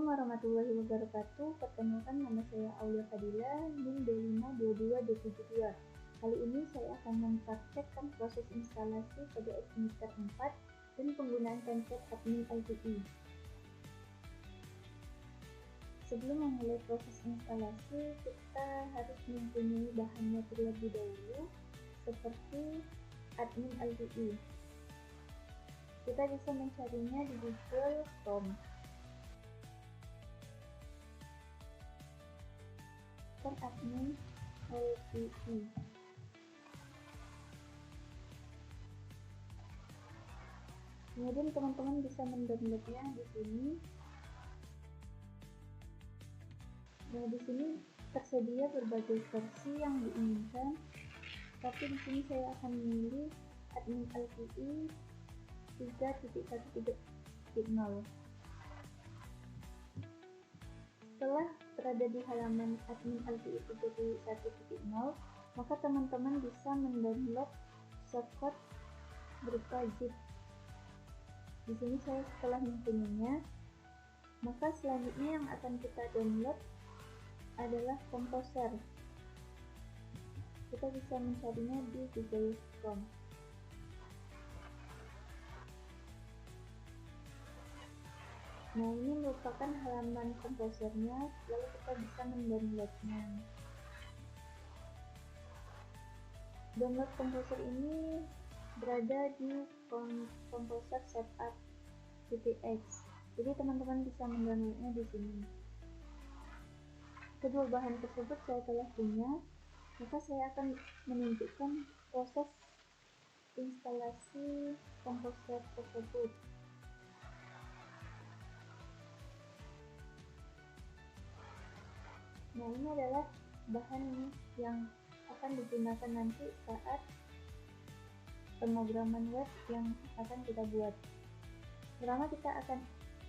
Assalamualaikum warahmatullahi wabarakatuh. Perkenalkan, nama saya Aulia Fadila, NIM D522D72. Kali ini saya akan mempraktekkan proses instalasi pada Xmeter 4 dan penggunaan template admin LTE. Sebelum memulai proses instalasi, kita harus mempunyai bahannya terlebih dahulu, seperti admin LTE. Kita bisa mencarinya di Google Chrome. Admin LTE. Kemudian teman-teman bisa mendownloadnya di sini. Nah, di sini tersedia berbagai versi yang diinginkan, tapi di sini saya akan memilih admin LTE 3.1.0. Setelah berada di halaman admin LTE 3.1.0, maka teman-teman bisa mendownload shortcut berupa zip. Di sini saya setelah mempunyainya, maka selanjutnya yang akan kita download adalah Composer. Kita bisa mencarinya di Google Chrome. Nah, ini merupakan halaman komposernya, lalu kita bisa mendownloadnya. Download komposer ini berada di Composer Setup .txt. Jadi teman-teman bisa mendownloadnya di sini. Kedua bahan tersebut saya telah punya, maka saya akan menunjukkan proses instalasi komposer tersebut. Nah, ini adalah bahan yang akan digunakan nanti saat pemrograman web yang akan kita buat. Pertama, kita akan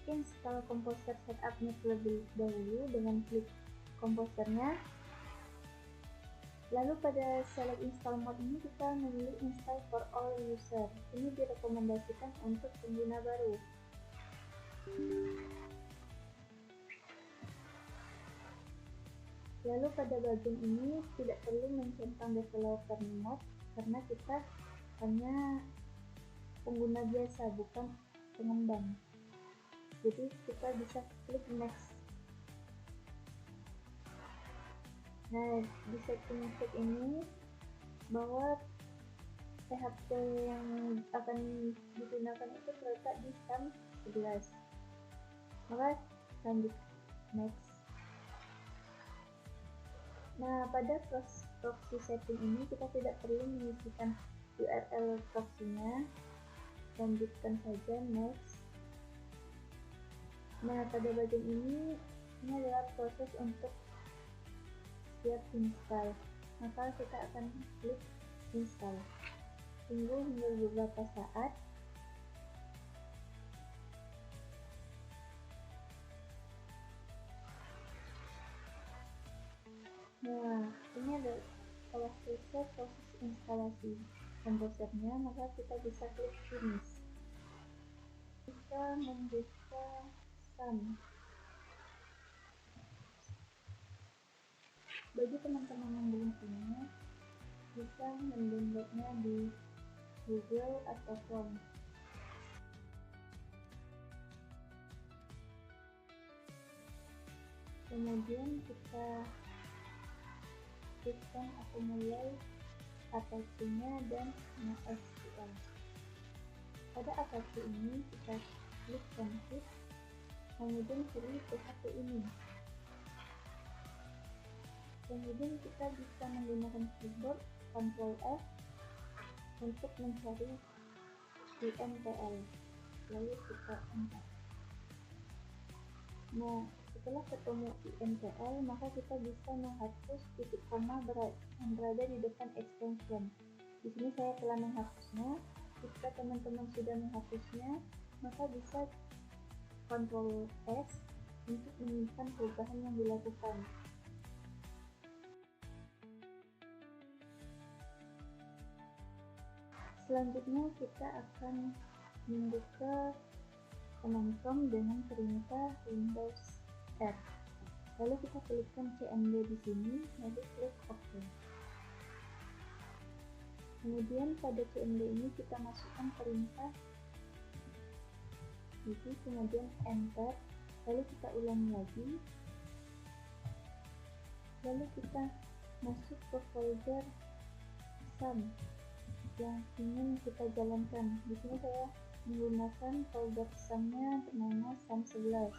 install Composer Setup-nya terlebih dahulu dengan klik komposernya. Lalu pada select install mode ini kita memilih install for all user. Ini direkomendasikan untuk pengguna baru. Lalu pada bagian ini tidak perlu mencentang developer mode karena kita hanya pengguna biasa, bukan pengembang. Jadi kita bisa klik next. Nah, di setting ini bahwa PHP yang akan digunakan itu terletak di SAM 11. Maka lanjut next. Nah, pada proxy setting ini kita tidak perlu mengisikan URL proxy-nya. Lanjutkan saja next. Nah, pada bagian ini adalah proses untuk siap install. Maka kita akan klik install. Tunggu hingga beberapa saat. Nah, ini adalah setelah selesai proses instalasi komposernya, maka kita bisa klik finish. Kita membuka SAM. Bagi teman-teman yang belum punya, bisa mendownloadnya di Google atau Chrome. Kemudian kita klikkan aku mulai Apache-nya dan MySQL. Pada Apache ini kita klik config, kemudian pilih PHP ini. Kemudian kita bisa menggunakan keyboard Ctrl F untuk mencari INTL, lalu kita enter. Nah, setelah ketemu INTL, maka kita bisa menghapus titik koma yang berada di depan extension. Di sini saya telah menghapusnya. Jika teman-teman sudah menghapusnya, maka bisa Ctrl S untuk menyimpan perubahan yang dilakukan. Selanjutnya kita akan membuka command prompt dengan perintah Windows R. Lalu kita pilihkan CMD di sini, lalu klik OK. Kemudian pada CMD ini kita masukkan perintah, jadi kemudian enter, lalu kita ulangi lagi, lalu kita masuk ke folder sum yang ingin kita jalankan. Di sini saya menggunakan folder sumnya bernama sum11.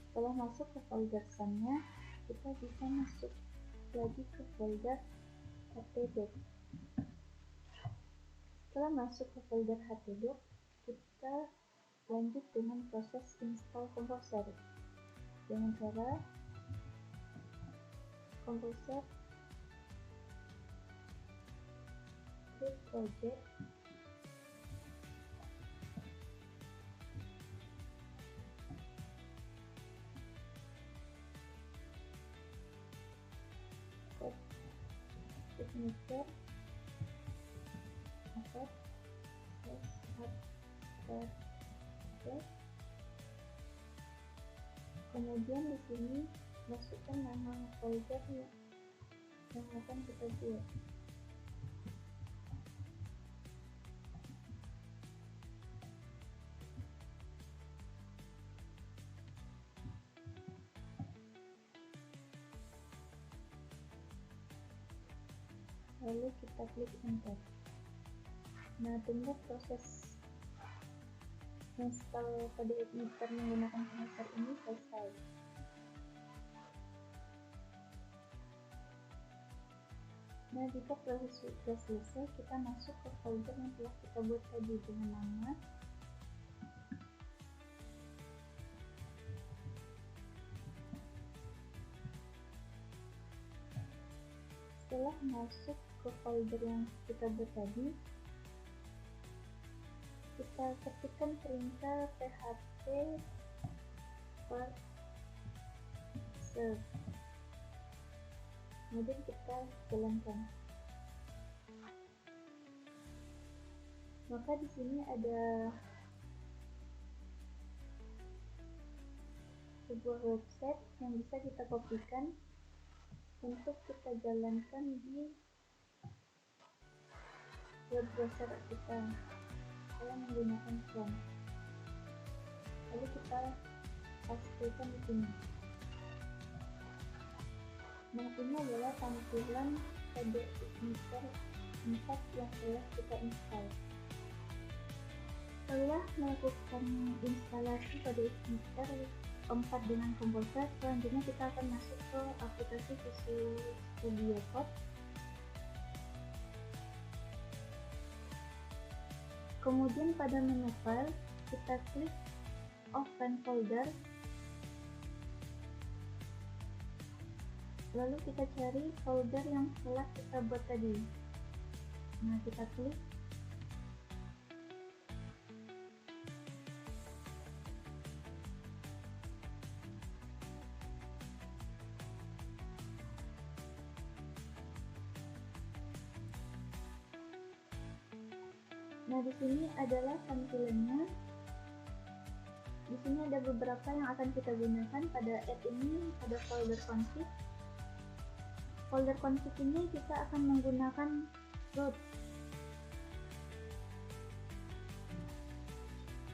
Setelah masuk ke folder sumnya, kita bisa masuk lagi ke folder htdoc. Setelah masuk ke folder htdoc, kita lanjut dengan proses install Composer dengan cara Composer, klik project, signature, kemudian di sini masukkan nama folder yang akan kita buat. Lalu kita klik enter. Nah, tunggu proses install PDF Editor menggunakan Composer ini selesai. Nah, jika proses sudah selesai, kita masuk ke folder yang telah kita buat tadi dengan nama setelah masuk ke folder yang kita buat tadi, kita ketikkan perintah php per serve, kemudian kita jalankan. Maka di sini ada sebuah website yang bisa kita kopikan untuk kita jalankan di web browser kita. Saya menggunakan Chrome. Lalu kita pastikan di sini. Nah, ini adalah tampilan PDF Editor 4 yang telah kita install. Setelah melakukan instalasi PDF Editor 4 dengan Composer, selanjutnya kita akan masuk ke aplikasi Visual Studio Code. Kemudian pada menu file, kita klik Open Folder, lalu kita cari folder yang telah kita buat tadi. Nah, kita klik. Nah, di sini adalah tampilannya. Di sini ada beberapa yang akan kita gunakan pada add ini, pada folder config. Folder config ini kita akan menggunakan root,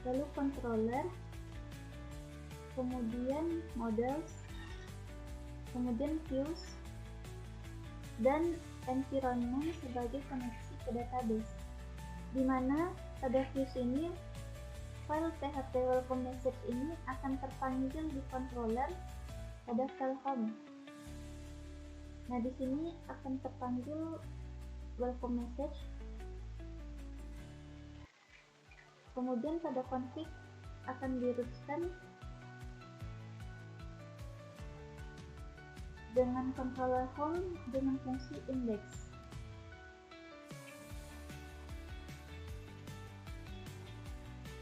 lalu controller, kemudian models, kemudian views, dan environment sebagai koneksi ke database, di mana pada views ini file php welcome message ini akan terpanggil di controller pada file home. Nah, di sini akan terpanggil welcome message. Kemudian pada config akan dirutkan dengan controller home dengan fungsi index.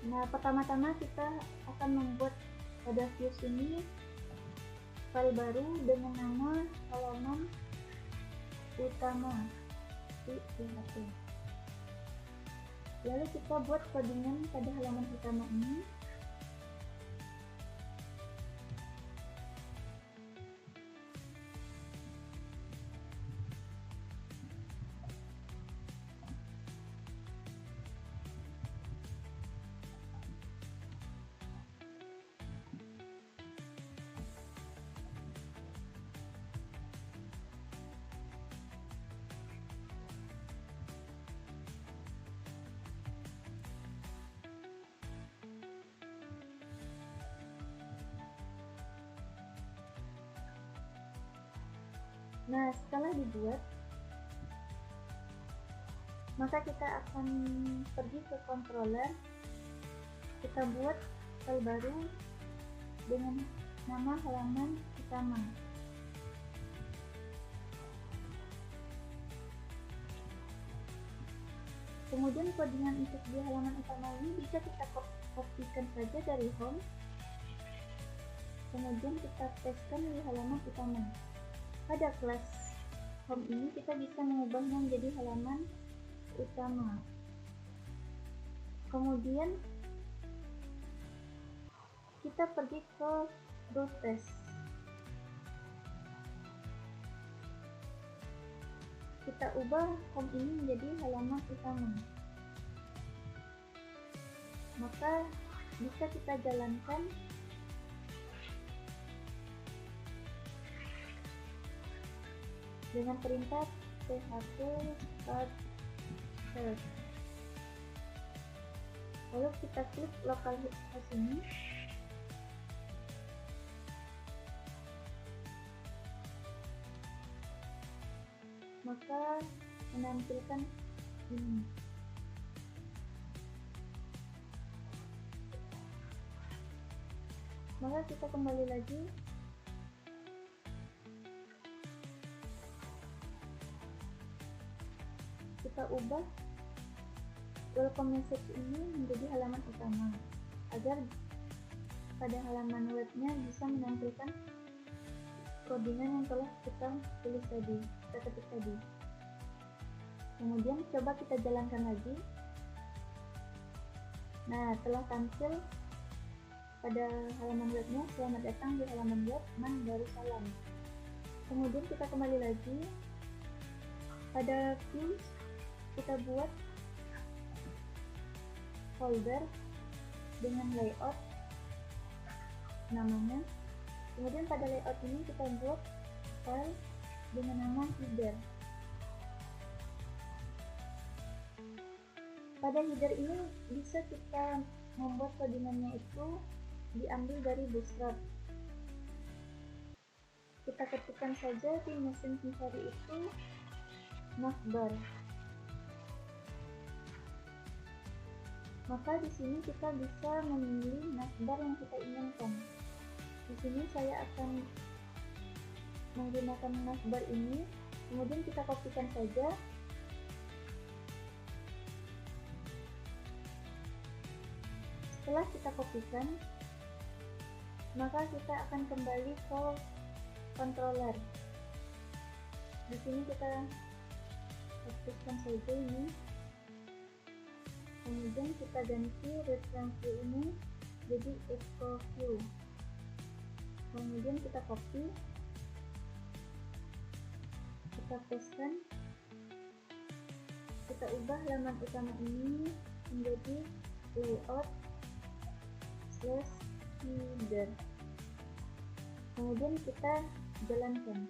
Nah, pertama-tama kita akan membuat pada views ini file baru dengan nama halaman utama .php. Lalu kita buat codingan pada halaman utama ini. Nah, setelah dibuat, maka kita akan pergi ke controller, kita buat file baru dengan nama halaman utama. Kemudian codingan untuk di halaman utama ini bisa kita kopikan saja dari home, kemudian kita pastekan di halaman utama. Pada kelas home ini kita bisa mengubahnya menjadi halaman utama. Kemudian kita pergi ke root test. Kita ubah home ini menjadi halaman utama. Maka bisa kita jalankan dengan perintah php start test. Lalu kita klik localhost ini. Maka menampilkan ini. Maka kita kembali lagi. Kita ubah welcome message ini menjadi halaman utama agar pada halaman webnya bisa menampilkan codingan yang telah kita tulis tadi, kita ketik tadi. Kemudian coba kita jalankan lagi. Nah, telah tampil pada halaman webnya, selamat datang di halaman web Man Darussalam. Kemudian kita kembali lagi. Pada views kita buat folder dengan layout namanya. Kemudian pada layout ini kita buat file dengan nama header. Pada header ini bisa kita membuat codingannya itu diambil dari Bootstrap. Kita ketikkan saja di mesin pencari itu navbar. Maka di sini kita bisa memilih navbar yang kita inginkan. Di sini saya akan menggunakan navbar ini, kemudian kita kopikan saja. Setelah kita kopikan, maka kita akan kembali ke controller. Di sini kita hapuskan saja ini. Kemudian kita ganti reference view ini jadi echo view. Kemudian kita copy, kita pastekan, kita ubah halaman utama ini menjadi layout /header. Kemudian kita jalankan.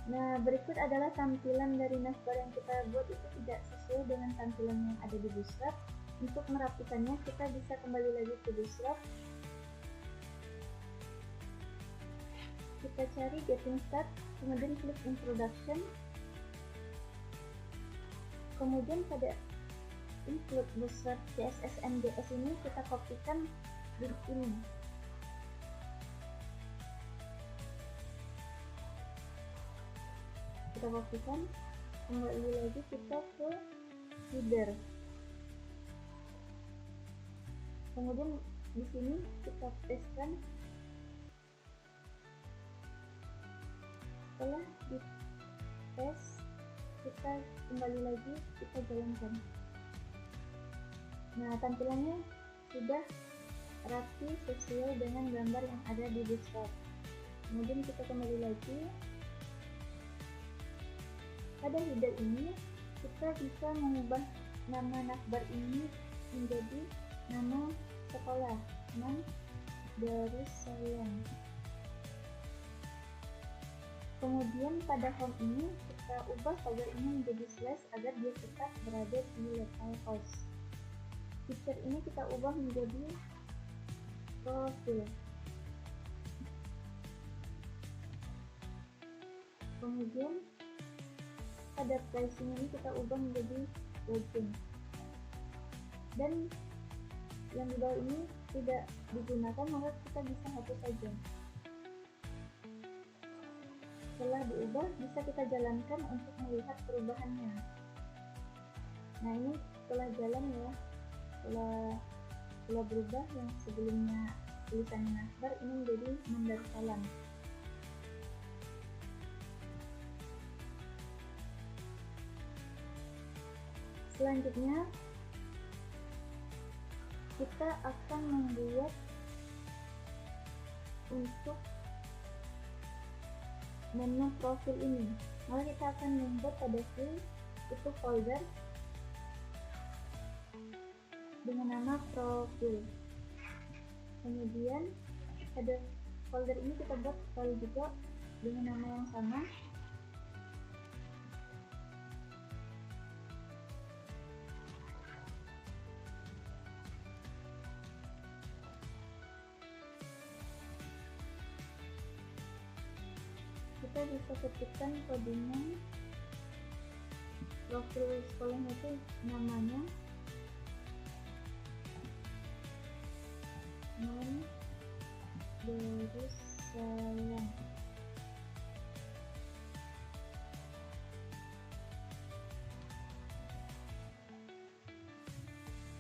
Nah, berikut adalah tampilan dari navbar yang kita buat itu tidak sesuai dengan tampilan yang ada di Bootstrap. Untuk merapikannya, kita bisa kembali lagi ke Bootstrap. Kita cari Getting Start, kemudian klik Introduction. Kemudian pada Include Bootstrap CSS MDS ini kita kopikan link ini. Kita kopikan, kembali lagi kita ke header. Kemudian di sini kita pastekan. Setelah di paste, kita kembali lagi, kita jalankan. Nah, tampilannya sudah rapi sesuai dengan gambar yang ada di Bootstrap. Kemudian kita kembali lagi. Pada header ini kita bisa mengubah nama navbar ini menjadi nama sekolah Man Darussalam. Kemudian pada home ini kita ubah tagar ini menjadi slash agar dia tetap berada di localhost. Feature ini kita ubah menjadi profil. Kemudian pada pricing ini kita ubah menjadi legend, dan yang di bawah ini tidak digunakan, maka kita bisa hapus saja. Setelah diubah, bisa kita jalankan untuk melihat perubahannya. Nah, ini setelah jalan ya, setelah berubah, yang sebelumnya tulisannya Nasbar ini menjadi Mandarsalam. Selanjutnya kita akan membuat untuk menu profil ini. Maka kita akan membuat pada view itu folder dengan nama profil. Kemudian pada folder ini kita buat file juga dengan nama yang sama. Kita bisa ketikkan kodenya, profil sekolahnya itu namanya Mandarsalam.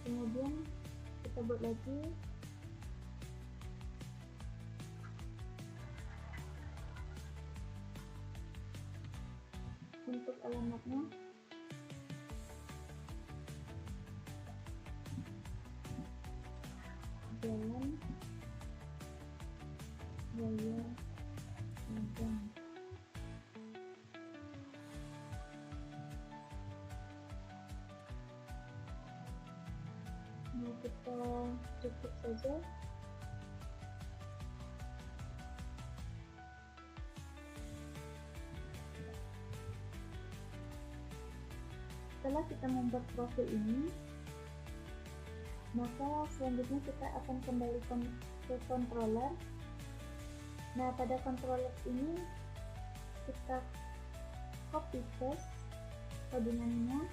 Kemudian kita buat lagi untuk alamatnya Jalan Raya Magang. Nah, kita cukup saja. Setelah kita membuat profil ini, maka selanjutnya kita akan kembalikan ke controller. Nah, pada controller ini kita copy paste codingannya,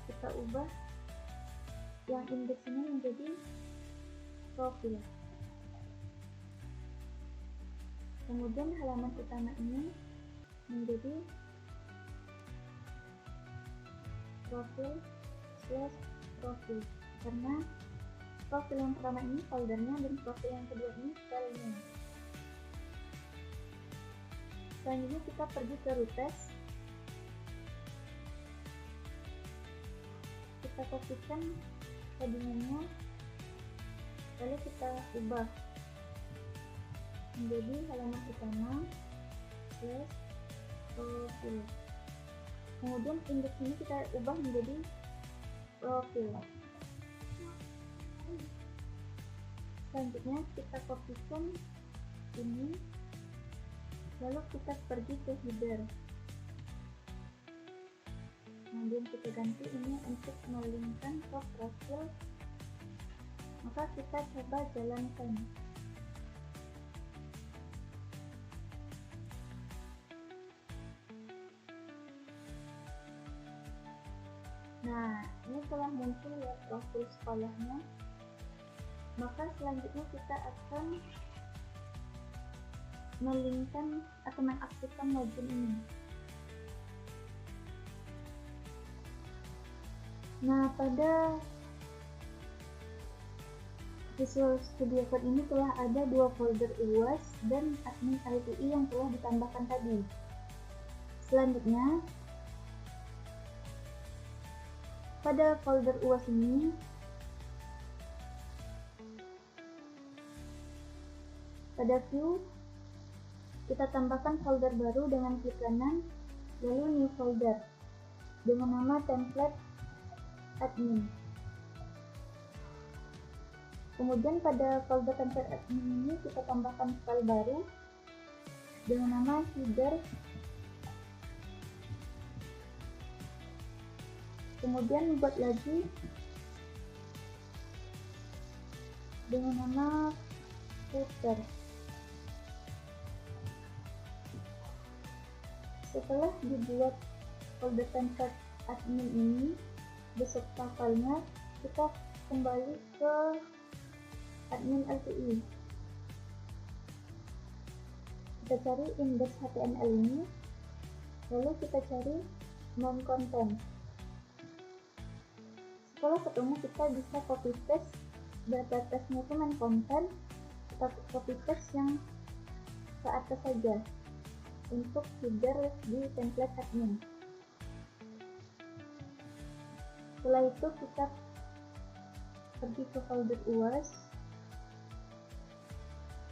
kita ubah yang index ini menjadi profil. Kemudian halaman utama ini menjadi profil karena profil yang pertama ini foldernya dan profil yang kedua ini filenya. Selanjutnya kita pergi ke Rutes, kita kopikan codingannya, lalu kita ubah menjadi halaman utama profil. Kemudian indeks ini kita ubah menjadi profil. Selanjutnya kita kopikan ini, lalu kita pergi ke header. Kemudian kita ganti ini untuk melinkkan ke profil. Maka kita coba jalankan. Nah, ini telah muncul ya profil sekolahnya. Maka selanjutnya kita akan melinkkan atau mengaktifkan login ini. Nah, pada Visual Studio Code ini telah ada dua folder UAS dan admin LTI yang telah ditambahkan tadi. Selanjutnya, pada folder UAS ini pada view kita tambahkan folder baru dengan klik kanan, lalu new folder dengan nama template admin. Kemudian pada folder template admin ini kita tambahkan file baru dengan nama header. Kemudian buat lagi dengan nama footer. Setelah dibuat folder template admin ini beserta filenya, kita kembali ke admin LTI. Kita cari index.html ini, lalu kita cari main content. Setelah ketemu, kita bisa copy paste data testnya itu main content, kita copy paste yang ke atas saja untuk header di template admin. Setelah itu kita pergi ke folder UAS,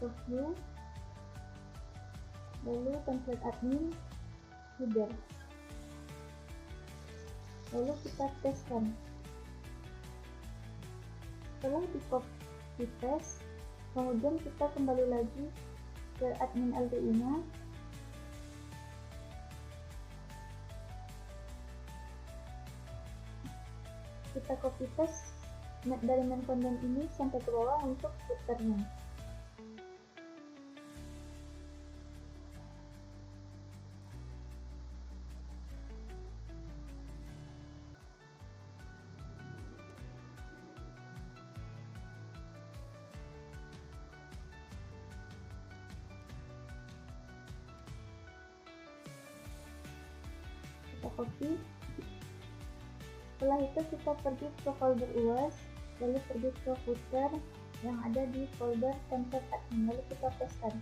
ke view, lalu template admin, header, lalu kita pastekan. Setelah di copy paste, kemudian kita kembali lagi ke admin LTI nya, kita copy paste dari main content ini sampai ke bawah untuk footernya. Kita copy. Setelah itu kita pergi ke folder UAS, lalu pergi ke footer yang ada di folder template admin, lalu kita pastekan.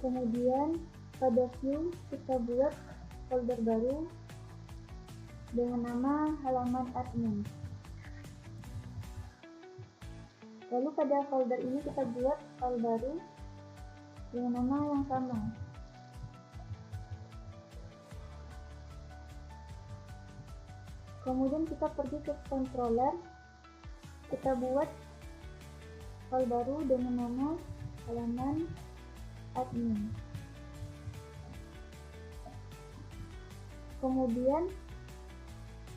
Kemudian pada view kita buat folder baru dengan nama halaman admin. Lalu pada folder ini kita buat file baru dengan nama yang sama. Kemudian kita pergi ke controller, kita buat file baru dengan nama halaman admin. Kemudian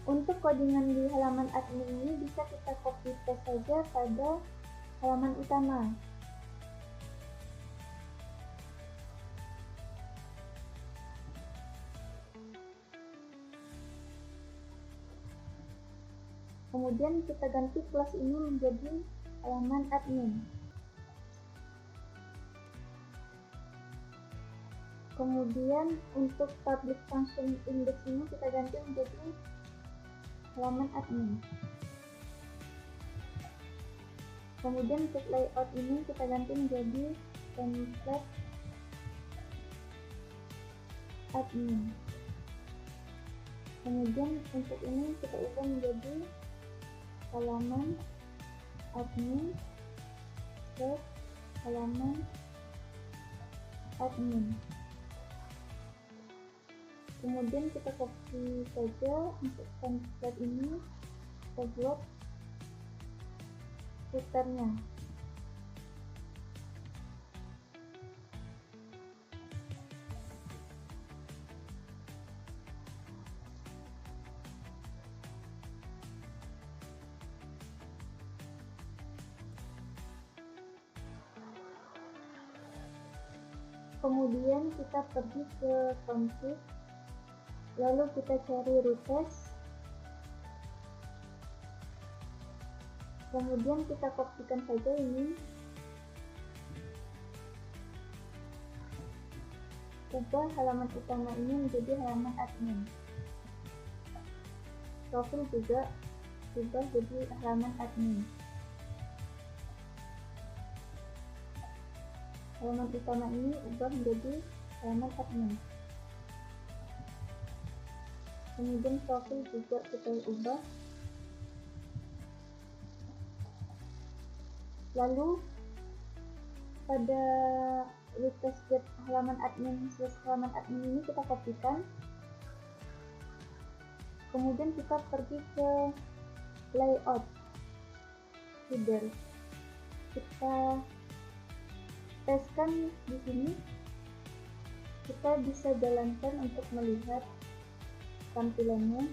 untuk codingan di halaman admin ini bisa kita copy paste saja pada halaman utama. Kemudian kita ganti kelas ini menjadi halaman admin. Kemudian untuk public function index ini kita ganti menjadi halaman admin. Kemudian untuk layout ini kita ganti menjadi template admin. Kemudian untuk ini kita ubah menjadi halaman admin plus halaman admin. Kemudian kita copy saja untuk template ini, kita buat footernya. Kemudian kita pergi ke config, lalu kita cari rooters, kemudian kita kopikan saja ini, ubah halaman utama ini menjadi halaman admin. Profil juga ubah jadi halaman admin. Halaman utama ini ubah menjadi halaman admin. Kemudian profil juga kita ubah. Lalu pada request get halaman admin slash halaman admin ini kita kopikan. Kemudian kita pergi ke layout header. Kita teskan di sini. Kita bisa jalankan untuk melihat tampilannya.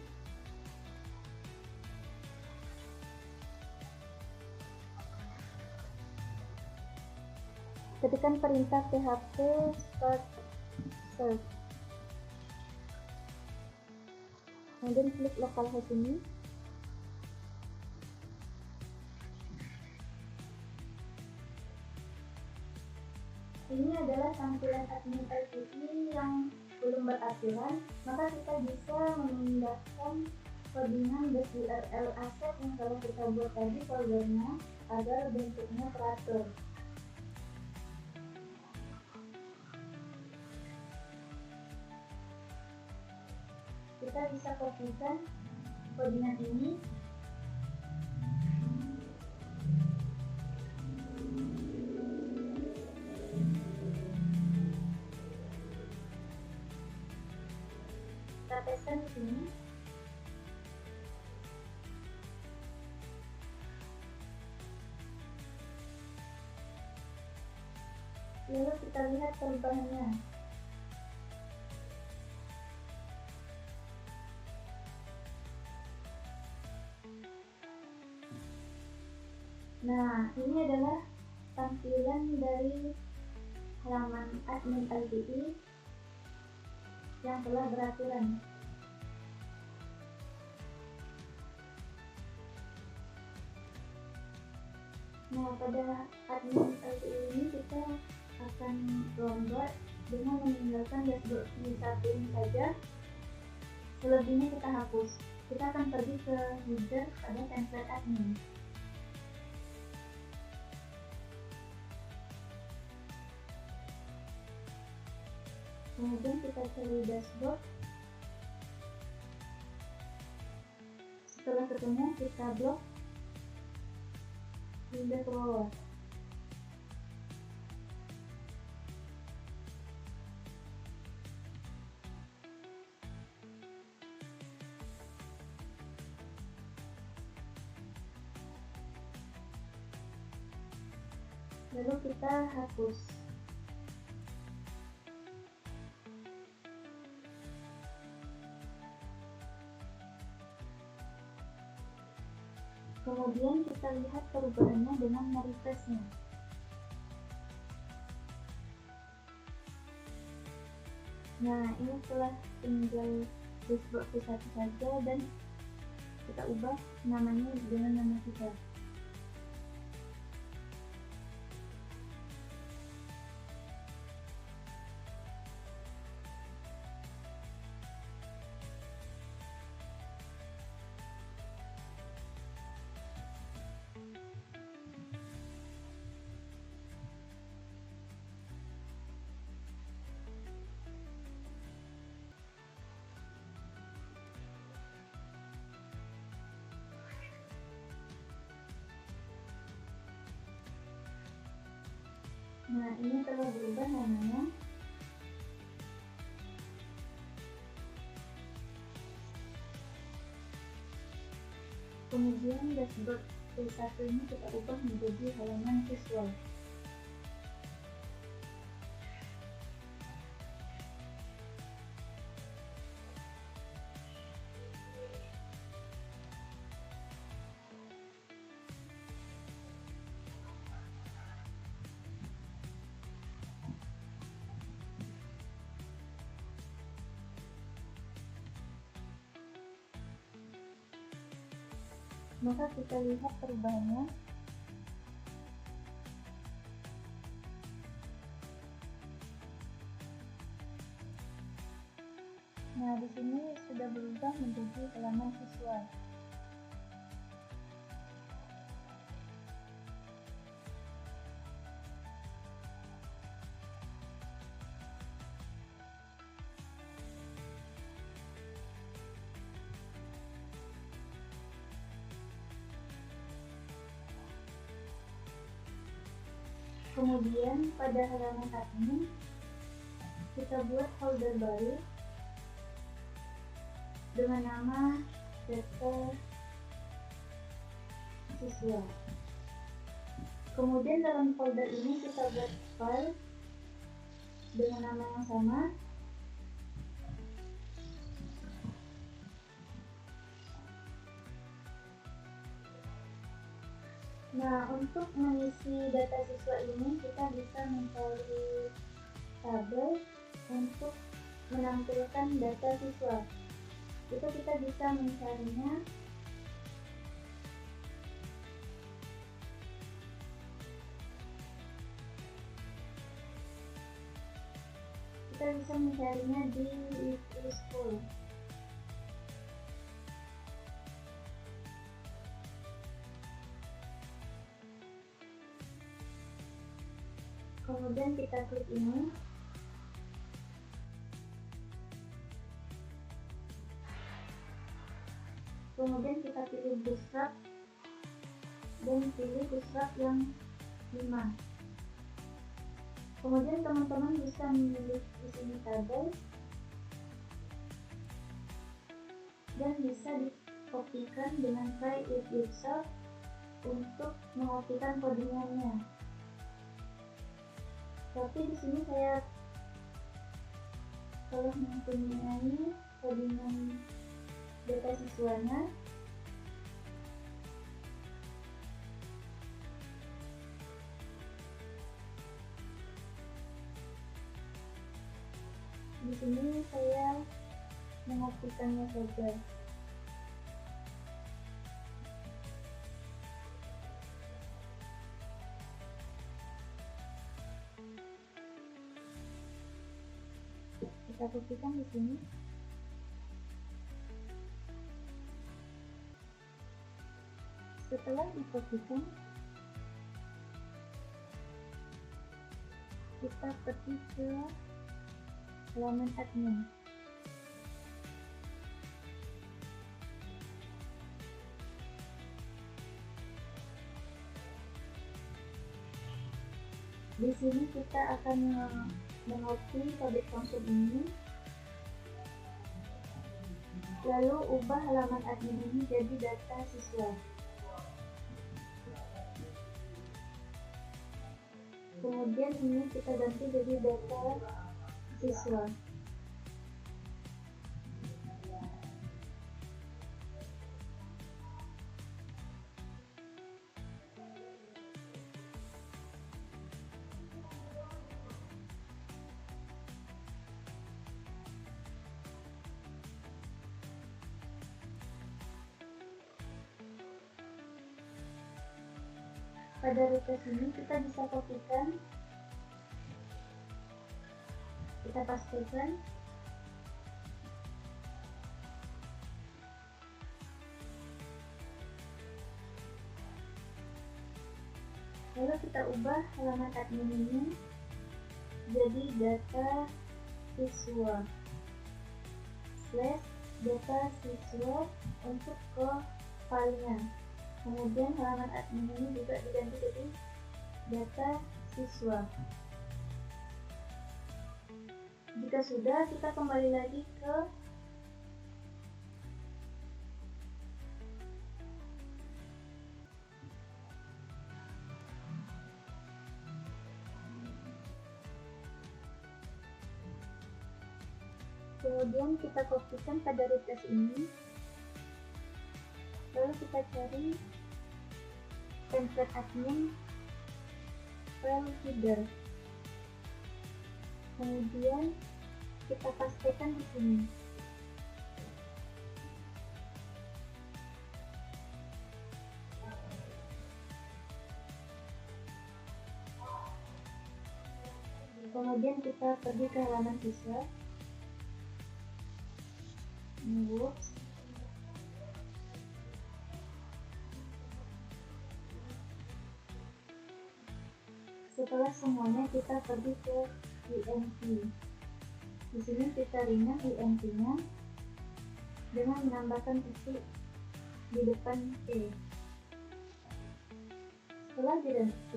Ketikkan perintah php start search, kemudian klik localhost ini. Ini adalah tampilan admin LTE yang belum beraturan, maka kita bisa memindahkan codingan URL asset yang telah kita buat tadi foldernya agar bentuknya teratur. Kita bisa kopikan codingan ini kita teskan di sini. Lalu kita lihat perubahannya. Nah, ini adalah tampilan dari halaman admin LTE yang telah beraturan. Nah, pada admin LTE ini kita akan lomba dengan meninggalkan dashboard view 1 ini saja. Selebihnya kita hapus. Kita akan pergi ke header pada template admin. Kemudian kita cari dashboard. Setelah ketemu, kita blok hingga ke bawah. Lalu kita hapus. Kemudian kita lihat perubahannya dengan merefreshnya. Nah, ini setelah tinggal dashboard satu saja dan kita ubah namanya dengan nama kita. Nah, ini telah berubah namanya. Kemudian dashboard V1 ini kita ubah menjadi halaman visual. Maka kita lihat perubahannya. Nah, di sini sudah berubah menjadi halaman visual. Kemudian pada halaman admin kita buat folder baru. dengan nama data siswa. Kemudian dalam folder ini kita buat file dengan nama yang sama. Nah, untuk mengisi data siswa ini kita bisa mencari tabel untuk menampilkan data siswa. Itu kita bisa mencarinya di Weekly School. Kemudian kita klik ini. Kemudian kita pilih bootstrap dan pilih bootstrap yang 5. Kemudian teman-teman bisa memilih di sini tabel dan bisa dikopikan dengan try it yourself untuk mengopikan codingannya. Tapi di sini saya telah mempunyai codingan data siswanya. Di sini saya mengopikannya saja. Kita kopikan di sini. Setelah dikopikan, kita pergi ke halaman admin. Di sini kita akan mengopi public function ini, lalu ubah halaman admin ini jadi data siswa. Kemudian ini kita ganti jadi data siswa. Pada request ini kita bisa kopikan, kita pastikan, lalu kita ubah halaman admin ini jadi data siswa /data siswa untuk ke filenya. Kemudian halaman admin ini juga diganti jadi data siswa. Jika sudah, kita kembali lagi ke kemudian kita kopikan pada request ini, lalu kita cari template admin file header, kemudian kita pastikan di sini. Kemudian kita pergi ke halaman siswa, Works, setelah semuanya kita pergi ke INT. Di sini kita ringan INT-nya dengan menambahkan titik di depan E. Setelah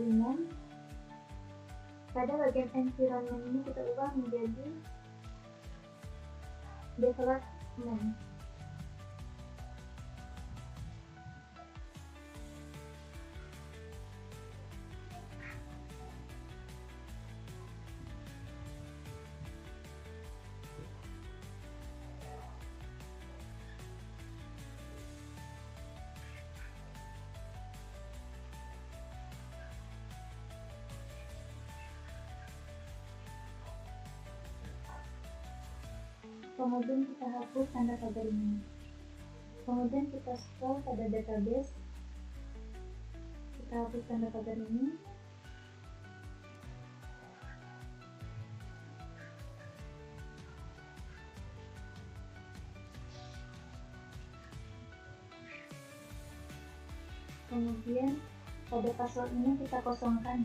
ringan, pada bagian environment ini kita ubah menjadi development. kemudian kita hapus tanda pagar ini. Kemudian kita scroll pada database, kita hapus tanda pagar ini. Kemudian pada password ini kita kosongkan,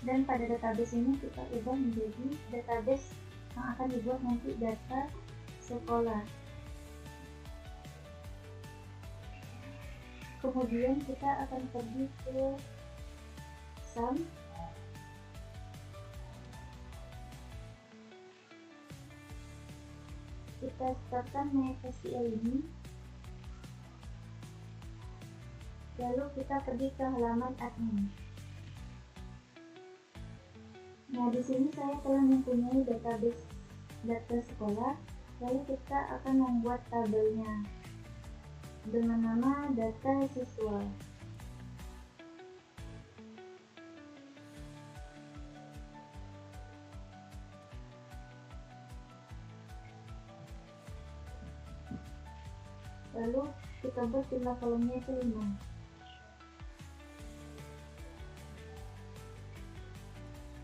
dan pada database ini kita ubah menjadi database yang akan dibuat nanti data sekolah. Kemudian kita akan pergi ke SAM. Kita startkan MySQL ini. Lalu kita pergi ke halaman admin. Nah, di sini saya telah mempunyai database data sekolah. Lalu kita akan membuat tabelnya dengan nama data siswa. Lalu kita buat jumlah kolomnya itu 5.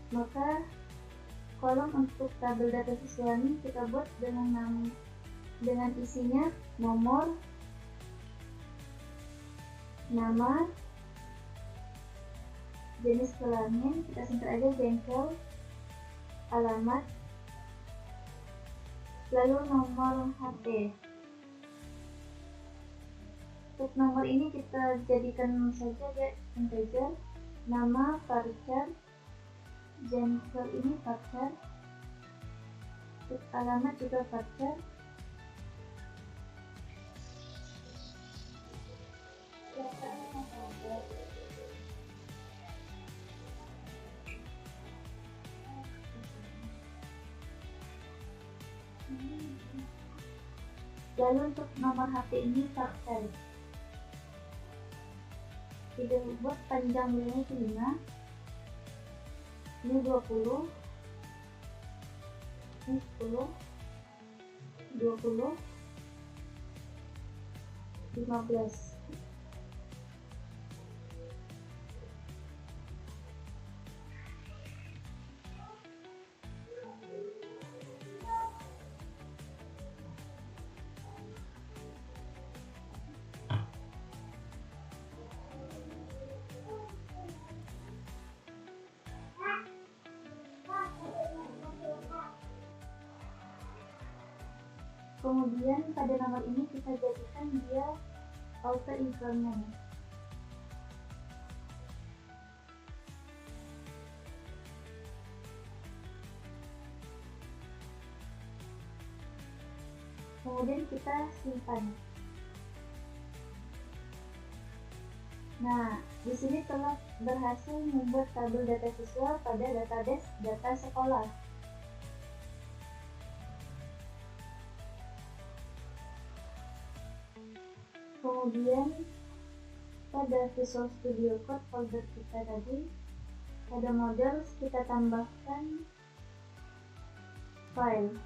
Maka kolom untuk tabel data siswa ini kita buat dengan isinya nomor, nama, jenis kelamin, kita singkat aja bengkel, alamat, lalu nomor HP. Untuk nomor ini kita jadikan saja integer, nama varchar, bengkel ini varchar, untuk alamat juga varchar. Lalu untuk nomor HP ini varchar. Kita buat panjangnya itu 5. Ini 20. Ini 10. 20. 15. Kemudian pada nomor ini kita jadikan dia auto increment. Kemudian kita simpan. Nah, di sini telah berhasil membuat tabel data siswa pada database data sekolah. Kemudian pada Visual Studio Code folder kita tadi, pada model kita tambahkan file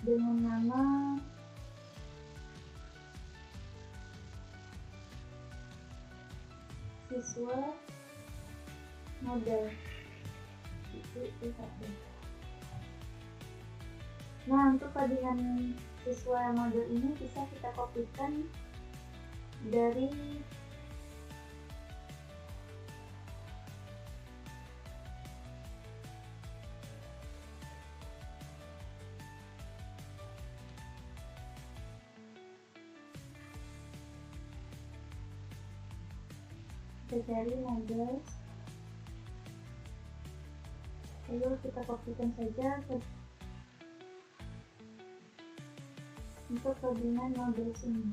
dengan nama siswa model. Nah, untuk paddingan siswa model ini bisa kita kopikan dari cari model, lalu kita kopikan saja untuk paddingan model sini.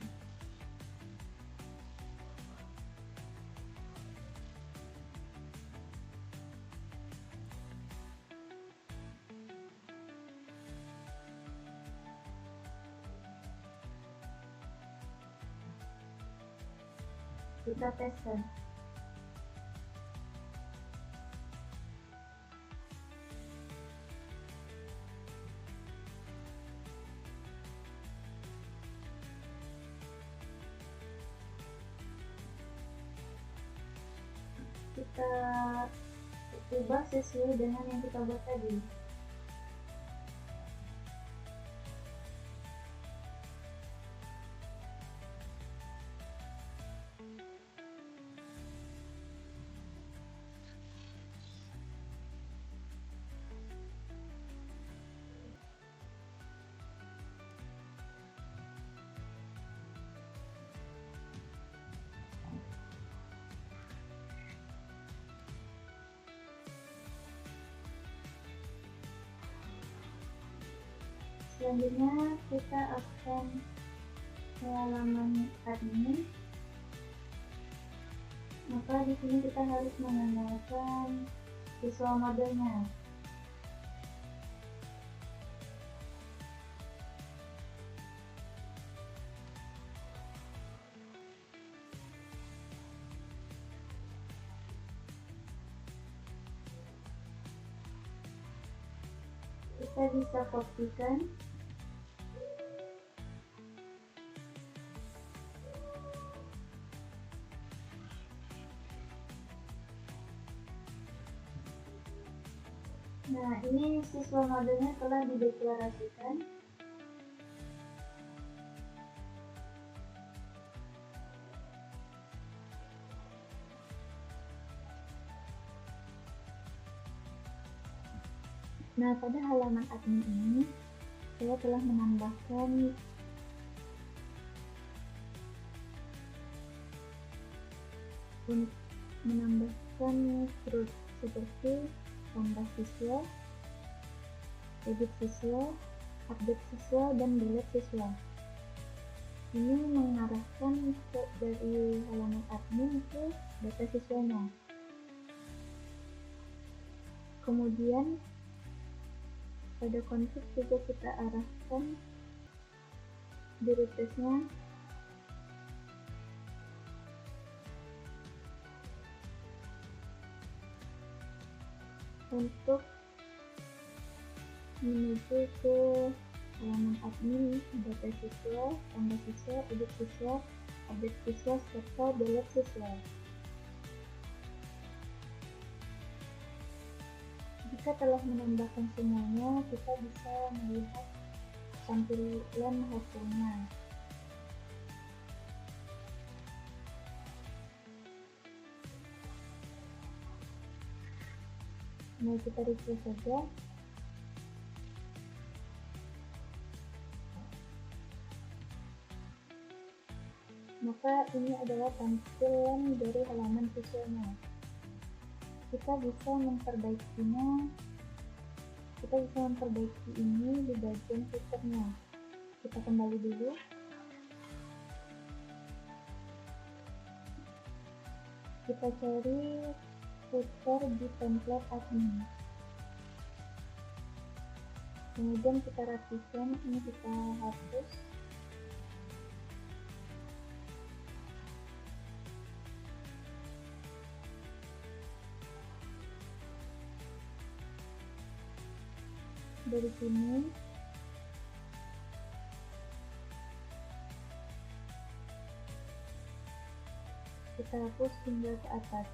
Kita teskan. kita ubah sesuai dengan yang kita buat tadi. Selanjutnya kita akan ke halaman admin. Maka di sini kita harus mengenalkan visual modelnya. Kita bisa kopikan Nah, ini visual modelnya telah dideklarasikan. Nah, pada halaman admin ini saya telah menambahkan seperti tambah siswa, edit siswa, update siswa, dan delete siswa. Ini mengarahkan dari halaman admin ke data siswanya. Kemudian pada config juga kita arahkan di refresh-nya untuk menuju ke halaman admin, data siswa, tambah siswa, edit siswa, update siswa, serta delete siswa. Jika telah menambahkan semuanya, kita bisa melihat tampilan hasilnya. Nah, kita refresh saja. Maka ini adalah tampilan dari halaman visualnya. Kita bisa memperbaikinya. Kita bisa memperbaiki ini di bagian footernya. Kita kembali dulu. Kita cari footer di template admin. Kemudian kita rapikan, ini kita hapus. Dari sini kita hapus hingga ke atas.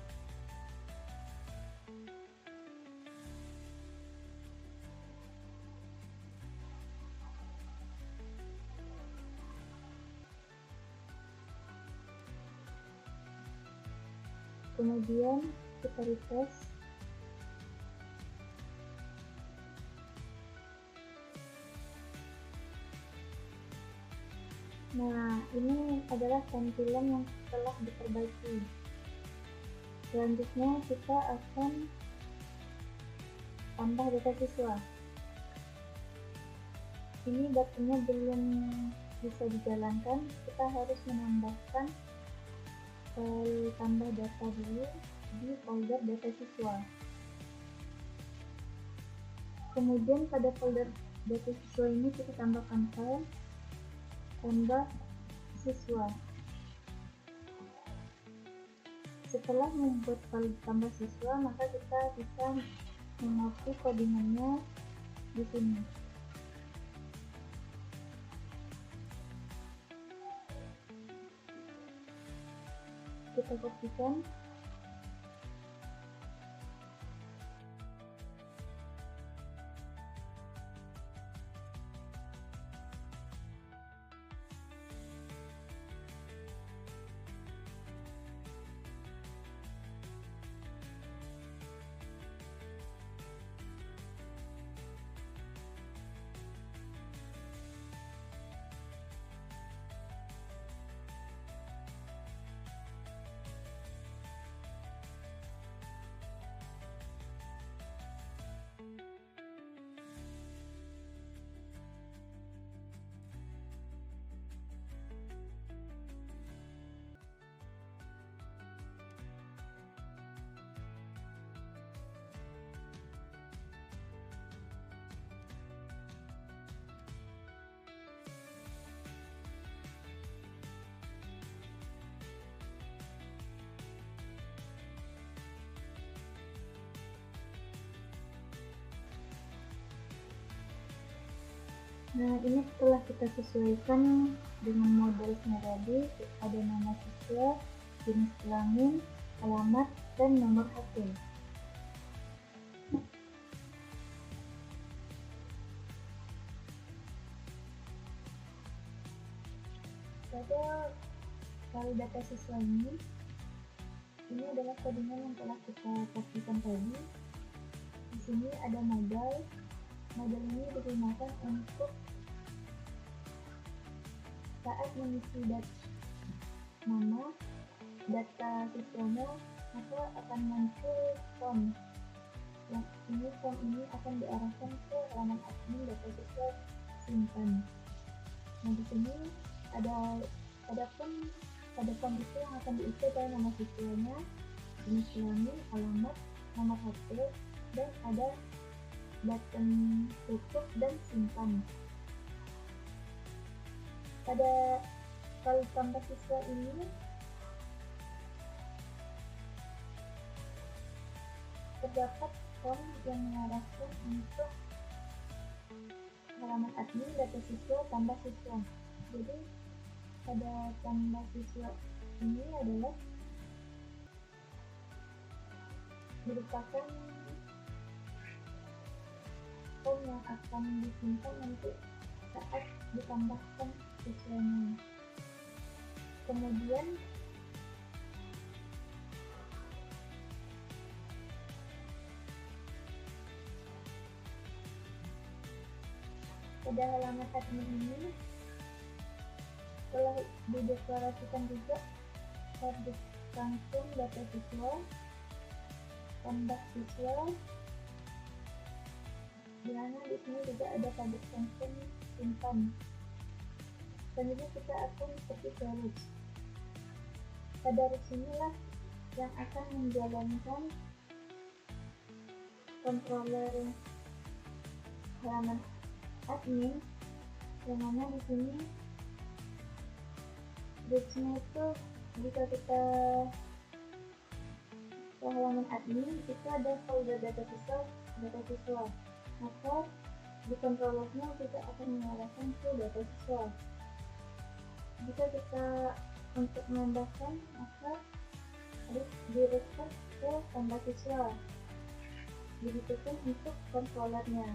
Kemudian kita refresh. Nah, ini adalah tampilan yang telah diperbaiki. Selanjutnya kita akan tambah data siswa. Ini datanya belum bisa dijalankan, kita harus menambahkan file tambah data dulu di folder data siswa. Kemudian pada folder data siswa ini kita tambahkan file tambah siswa. Setelah membuat file tambah siswa, maka kita bisa mengcopy codingannya di sini. Kita kopikan. Nah, ini telah kita sesuaikan dengan modelnya tadi. Ada nama siswa, jenis kelamin, alamat, dan nomor HP. Pada file data siswa ini adalah codingan yang telah kita pastikan tadi. Di sini ada modal. Modal ini digunakan untuk saat mengisi nama data siswanya, maka akan muncul form. Form ini akan diarahkan ke halaman admin data siswa simpan. Nah, di sini pada form itu yang akan diisi adalah nama siswanya, jenis kelamin, alamat, nomor HP, dan ada button tutup dan simpan. Pada file tambah siswa ini terdapat form yang mengarahkan untuk halaman admin data siswa tambah siswa. Jadi pada tambah siswa ini adalah merupakan form yang akan disimpan nanti saat ditambahkan siswanya. Kemudian pada halaman admin ini telah dideklarasikan juga public langsung data siswa, tambah siswa, di mana di sini juga ada public function simpan. Selanjutnya kita akan seperti ke root. Pada root inilah yang akan menjalankan controller halaman admin, yang mana di sini rootnya itu jika kita ke halaman admin itu ada folder data siswa, maka di controllernya juga akan mengarahkan ke data siswa. Jika kita untuk menambahkan, maka harus direkrut ke tambah siswa. Begitupun untuk controllernya.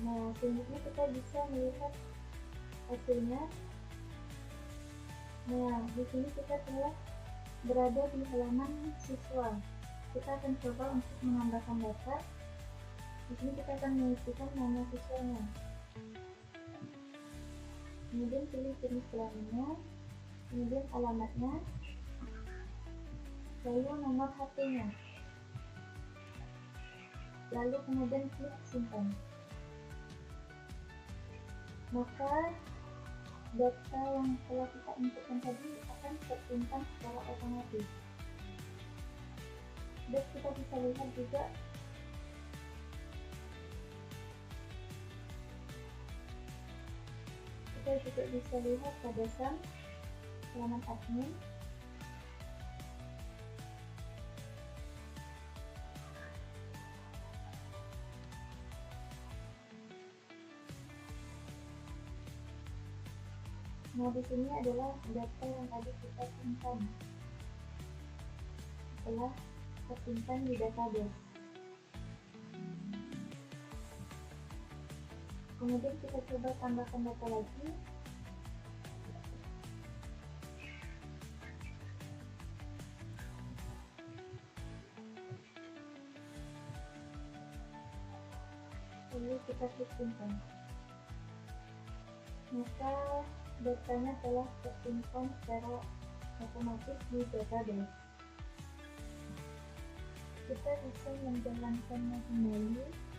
Nah, selanjutnya kita bisa melihat hasilnya. Nah, di sini kita telah berada di halaman siswa. Kita akan coba untuk menambahkan data. Di sini kita akan mengisikan nama siswanya. Kemudian pilih jenis kelaminnya, kemudian alamatnya, lalu nomor HP-nya. Lalu kemudian klik simpan. Maka data yang telah kita inputkan tadi akan tersimpan secara otomatis. Dan kita bisa lihat juga pada halaman admin. Nah, di sini adalah data yang tadi kita simpan telah tersimpan di database. Kemudian kita coba tambahkan data lagi. Lalu kita klik simpan. Maka datanya telah tersimpan secara otomatis di database. Kita bisa menjalankannya kembali.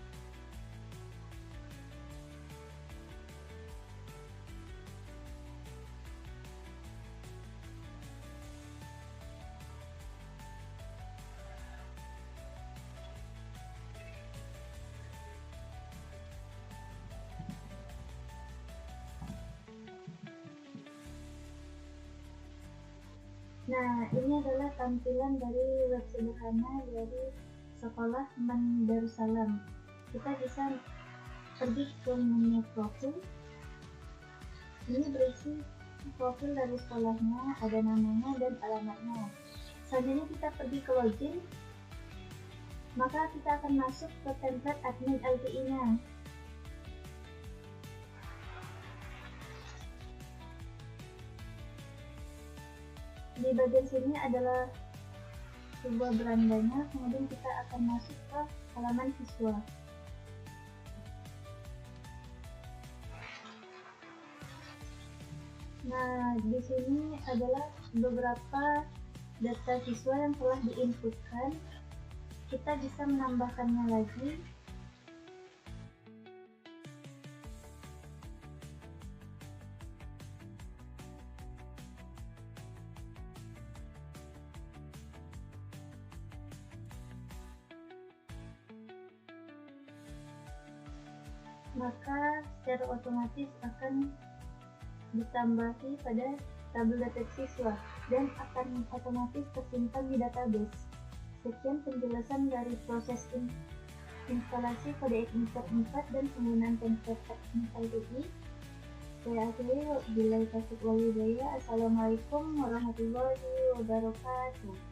Nah, ini adalah tampilan dari web sederhana dari Sekolah Darussalam. Kita bisa pergi ke menu profil. Ini berisi profil dari sekolahnya, ada namanya dan alamatnya. Selanjutnya kita pergi ke login, maka kita akan masuk ke template admin LTI-nya. Di bagian sini adalah sebuah berandanya, kemudian kita akan masuk ke halaman siswa. Nah, di sini adalah beberapa data siswa yang telah diinputkan. Kita bisa menambahkannya lagi. Maka secara otomatis akan ditambahi pada tabel deteksi siswa dan akan otomatis tersimpan di database. Sekian penjelasan dari proses instalasi kode Etnis 4 dan penggunaan template Etnis LTI. Saya akhiri, wabillahi taufiq wal hidayah. Assalamualaikum warahmatullahi wabarakatuh.